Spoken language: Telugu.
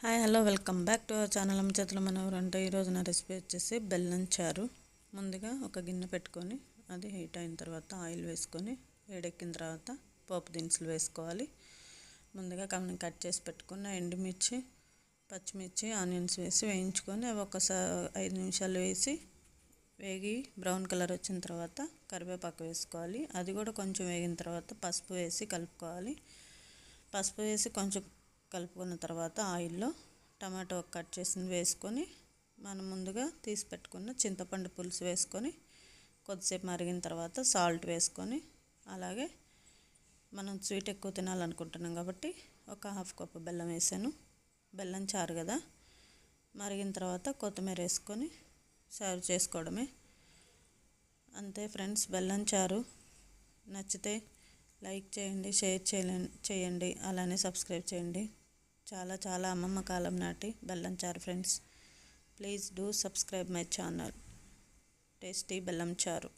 Hi hello welcome back to our channel. అమ్మ చేతుల మనవరు అంటే ఈరోజు నా రెసిపీ వచ్చేసి బెల్లం చారు. ముందుగా ఒక గిన్నె పెట్టుకొని అది హీట్ అయిన తర్వాత ఆయిల్ వేసుకొని వేడెక్కిన తర్వాత పోపు దినుసులు వేసుకోవాలి. ముందుగా కట్ చేసి పెట్టుకున్న ఎండుమిర్చి, పచ్చిమిర్చి, ఆనియన్స్ వేసి వేయించుకొని అవి ఒక 5 నిమిషాలు వేసి వేగి బ్రౌన్ కలర్ వచ్చిన తర్వాత కరివేపాకు వేసుకోవాలి. అది కూడా కొంచెం వేగిన తర్వాత పసుపు వేసి కలుపుకోవాలి. పసుపు వేసి కొంచెం కలుపుకున్న తర్వాత ఆయిల్లో టమాటో కట్ చేసింది వేసుకొని మనం ముందుగా తీసి పెట్టుకున్న చింతపండు పులుసు వేసుకొని కొద్దిసేపు మరిగిన తర్వాత సాల్ట్ వేసుకొని, అలాగే మనం స్వీట్ ఎక్కువ తినాలనుకుంటున్నాం కాబట్టి ఒక 1/2 కప్పు బెల్లం వేసాను. బెల్లం చారు కదా, మరిగిన తర్వాత కొత్తిమీర వేసుకొని సర్వ్ చేసుకోవడమే. అంతే ఫ్రెండ్స్, బెల్లం చారు. నచ్చితే లైక్ చేయండి, షేర్ చేయండి, అలానే సబ్స్క్రైబ్ చేయండి. చాలా అమ్మమ్మ కాలం నాటి బెల్లం చారు friends. Please do subscribe my channel tasty బెల్లం చారు.